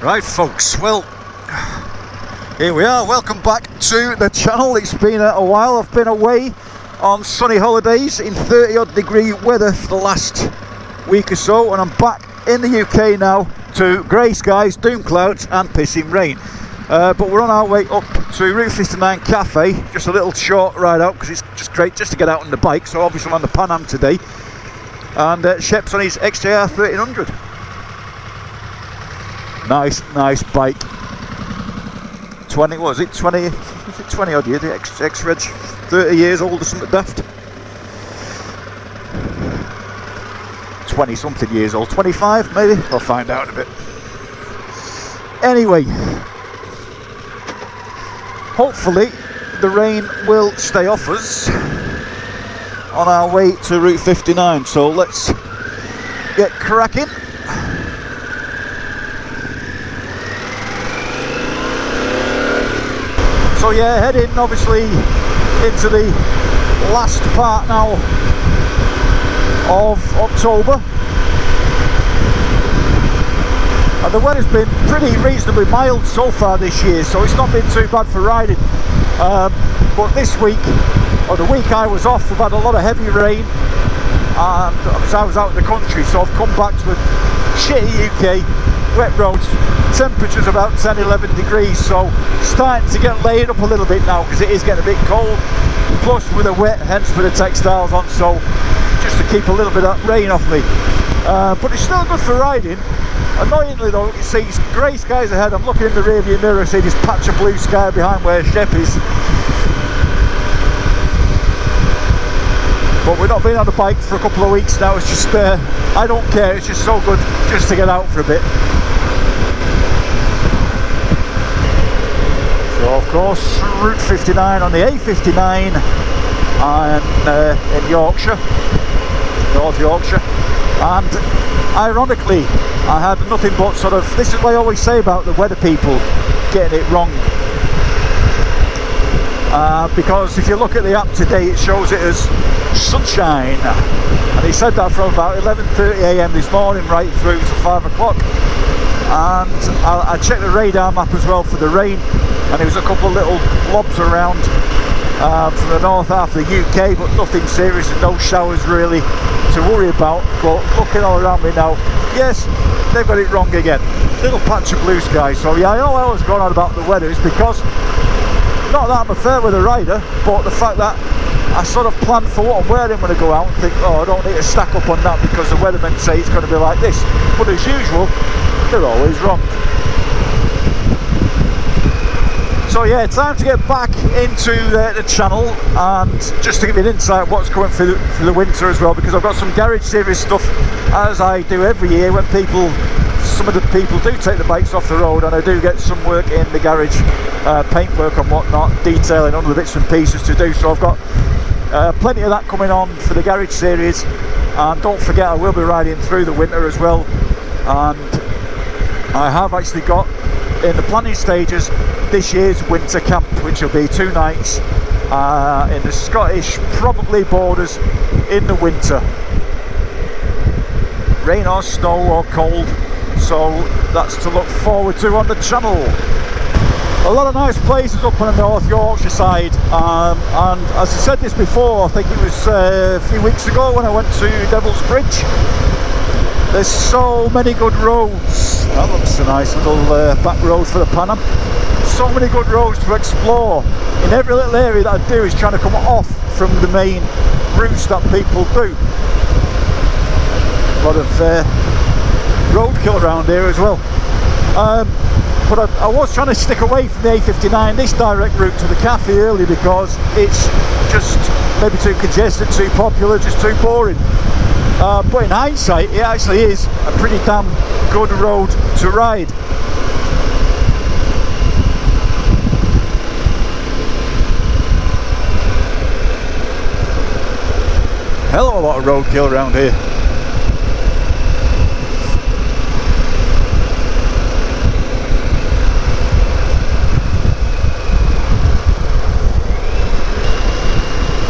Right folks, well, here we are, welcome back to the channel. It's been a while. I've been away on sunny holidays in 30 odd degree weather for the last week or so, and I'm back in the UK now to grey skies, doom clouds and pissing rain. But we're on our way up to Route 59 Cafe, just a little short ride out because it's just great just to get out on the bike. So obviously I'm on the Pan Am today, and SHEP's on his XJR 1300. Nice bike. 20 odd year, the X-Reg, 30 years old or something daft. 20 something years old, 25 maybe, I'll find out in a bit. Anyway, hopefully the rain will stay off us on our way to Route 59, so let's get cracking. So yeah, heading obviously into the last part now of October, and the weather's been pretty reasonably mild so far this year, so it's not been too bad for riding. But this week, or the week I was off, we've had a lot of heavy rain, and obviously I was out in the country, so I've come back to a shitty UK, wet roads, temperatures about 10-11 degrees, so starting to get laid up a little bit now because it is getting a bit cold, plus with the wet, hence with the textiles on, so just to keep a little bit of that rain off me. But it's still good for riding. Annoyingly though, you see grey skies ahead. I'm looking in the rear view mirror, see this patch of blue sky behind where SHEP is. But we've not been on the bike for a couple of weeks now. It's just, I don't care, it's just so good just to get out for a bit. So of course, Route 59 on the A59 and in Yorkshire, North Yorkshire. And ironically, I had nothing but sort of, this is what I always say about the weather people getting it wrong. Because if you look at the app today, it shows it as sunshine, and he said that from about 11:30 AM this morning right through to 5 o'clock. And I checked the radar map as well for the rain, and there was a couple of little blobs around from the north half of the UK, but nothing serious and no showers really to worry about. But looking all around me now, yes, they've got it wrong again. Little patch of blue sky. So yeah, I know I was going on about the weather is because, not that I'm a fair weather rider, but the fact that I sort of plan for what I'm wearing when I go out and think, oh, I don't need to stack up on that because the weathermen say it's going to be like this. But as usual, they're always wrong. So yeah, time to get back into the channel, and just to give you an insight what's coming for the winter as well, because I've got some garage series stuff, as I do every year when some of the people do take the bikes off the road, and I do get some work in the garage, paint work and whatnot, detailing other bits and pieces to do. So I've got plenty of that coming on for the garage series, and don't forget I will be riding through the winter as well. And I have actually got in the planning stages this year's winter camp, which will be 2 nights in the Scottish probably borders in the winter, rain or snow or cold. So that's to look forward to on the channel. A lot of nice places up on the North Yorkshire side, and as I said this before, I think it was a few weeks ago when I went to Devil's Bridge. There's so many good roads. That looks a nice little back road for the Pan Am. So many good roads to explore. In every little area that I do is trying to come off from the main routes that people do. A lot of roadkill around here as well. But I was trying to stick away from the A59, this direct route to the cafe early, because it's just maybe too congested, too popular, just too boring. But in hindsight, it actually is a pretty damn good road to ride. Hell of a lot of roadkill around here.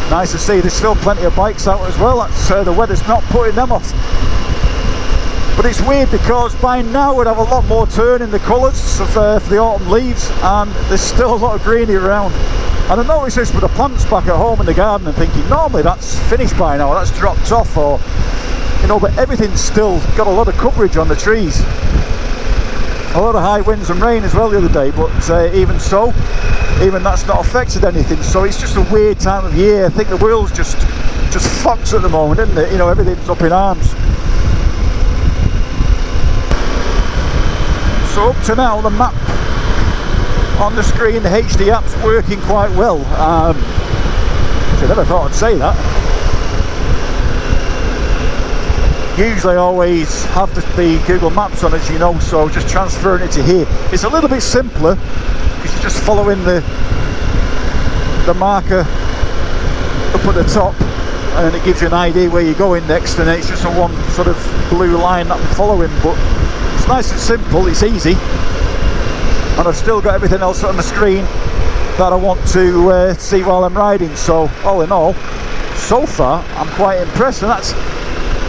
Nice to see there's still plenty of bikes out as well. That's the weather's not putting them off. But it's weird because by now we'd have a lot more turn in the colours of for the autumn leaves, and there's still a lot of greenery around. And I noticed this with the plants back at home in the garden and thinking normally that's finished by now, that's dropped off, or you know, but everything's still got a lot of coverage on the trees. A lot of high winds and rain as well the other day, but even so, even that's not affected anything. So it's just a weird time of year. I think the world's just fucked at the moment, isn't it? You know, everything's up in arms. So up to now, the map on the screen, the HD app's working quite well. I never thought I'd say that. Usually I always have the Google Maps on, as you know, so just transferring it to here. It's a little bit simpler because you're just following the marker up at the top, and then it gives you an idea where you're going next, and then it's just a one sort of blue line that I'm following. But it's nice and simple, it's easy, and I've still got everything else on the screen that I want to see while I'm riding. So all in all, so far I'm quite impressed, and that's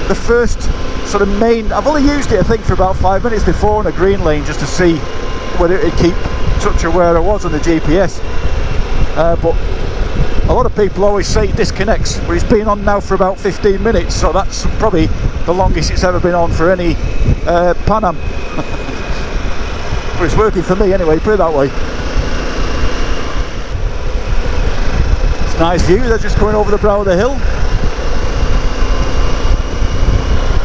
the first sort of main. I've only used it I think for about 5 minutes before in a green lane just to see whether it'd keep touch of where I was on the GPS, but a lot of people always say it disconnects, but it's been on now for about 15 minutes, so that's probably the longest it's ever been on for any Pan Am. But it's working for me anyway, put it that way. It's a nice view, they're just coming over the brow of the hill.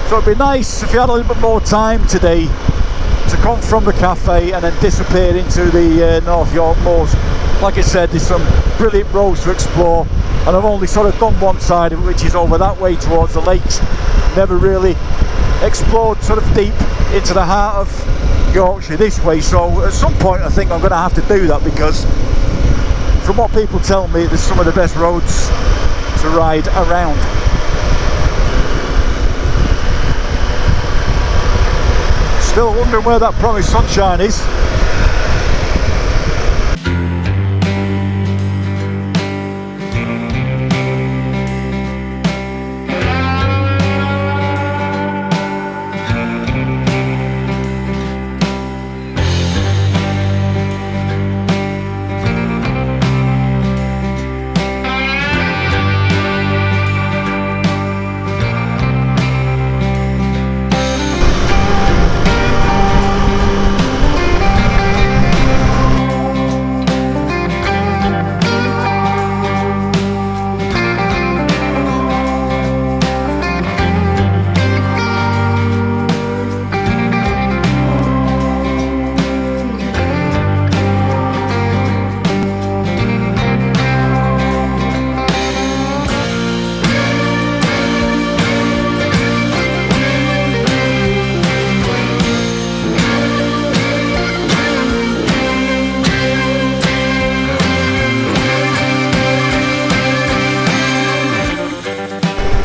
So it'd be nice if you had a little bit more time today to come from the cafe and then disappear into the North York Moors. Like I said, there's some brilliant roads to explore, and I've only sort of done one side of it, which is over that way towards the lakes. Never really explored sort of deep into the heart of Yorkshire this way, so at some point I think I'm going to have to do that, because from what people tell me, there's some of the best roads to ride around. Still wondering where that promised sunshine is.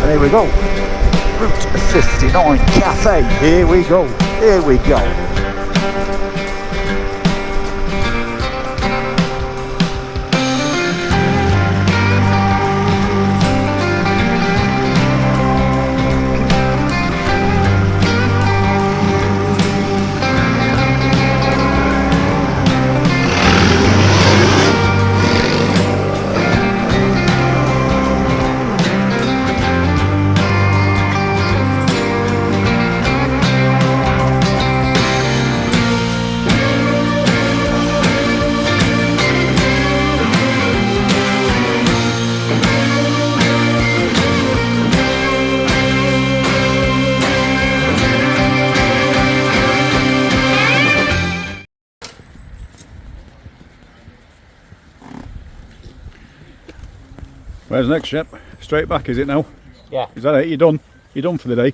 Here we go, Route 59 Cafe, here we go, here we go. Where's next, Shep? Straight back, is it now? Yeah. Is that it? You're done? You're done for the day?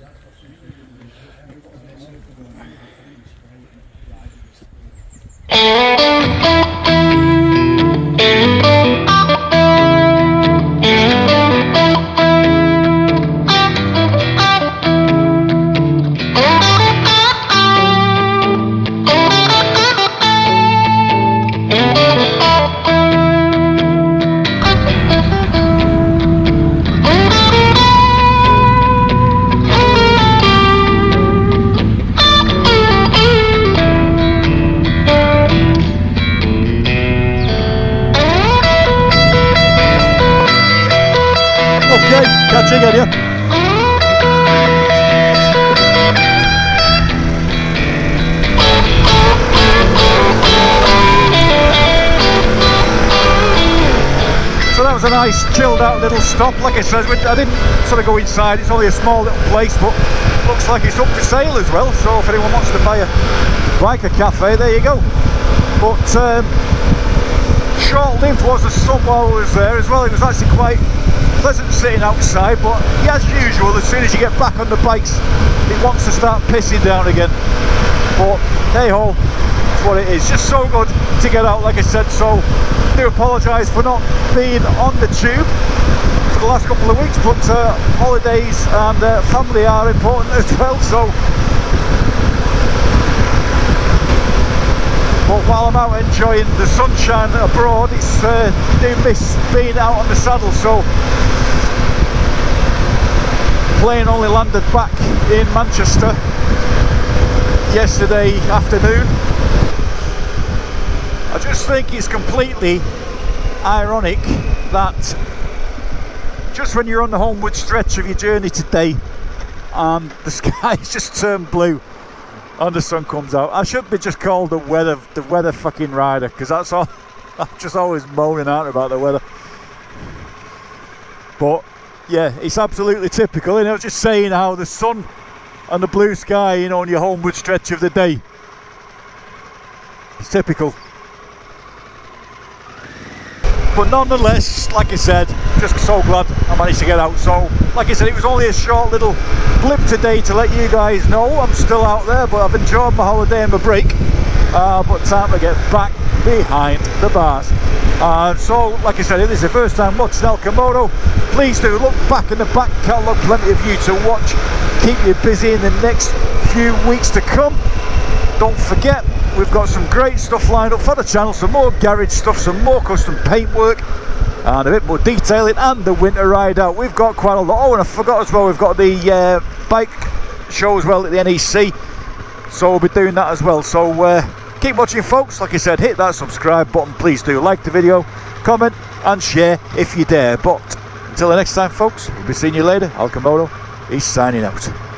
Catch you again, yeah? So that was a nice chilled out little stop. Like I said, I didn't sort of go inside, it's only a small little place, but looks like it's up for sale as well, so if anyone wants to buy a biker cafe, there you go. But short-lived was the sun while I was there as well. It was actually quite pleasant sitting outside, but as usual, as soon as you get back on the bikes, it wants to start pissing down again. But hey ho, it's what it is. Just so good to get out, like I said. So I do apologise for not being on the tube for the last couple of weeks, but holidays and family are important as well. So, but while I'm out enjoying the sunshine abroad, it's I do miss being out on the saddle. So plane only landed back in Manchester yesterday afternoon. I just think it's completely ironic that just when you're on the homeward stretch of your journey today and the sky's just turned blue and the sun comes out. I should be just called the weather fucking rider, because that's all. I'm just always moaning out about the weather. But yeah, it's absolutely typical. You know, just saying how the sun and the blue sky, you know, on your homeward stretch of the day. It's typical. But nonetheless, like I said, just so glad I managed to get out. So, like I said, it was only a short little blip today to let you guys know I'm still out there, but I've enjoyed my holiday and my break. But time to get back behind the bars. So, like I said, if this is the first time watching ALCHEMOTO, please do look back in the back catalogue, plenty of you to watch, keep you busy in the next few weeks to come. Don't forget, we've got some great stuff lined up for the channel, some more garage stuff, some more custom paintwork, and a bit more detailing, and the winter ride out. We've got quite a lot. Oh, and I forgot as well, we've got the bike show as well at the NEC, so we'll be doing that as well. So keep watching, folks. Like I said, hit that subscribe button. Please do like the video, comment and share if you dare. But until the next time, folks, we'll be seeing you later. ALCHEMOTO is signing out.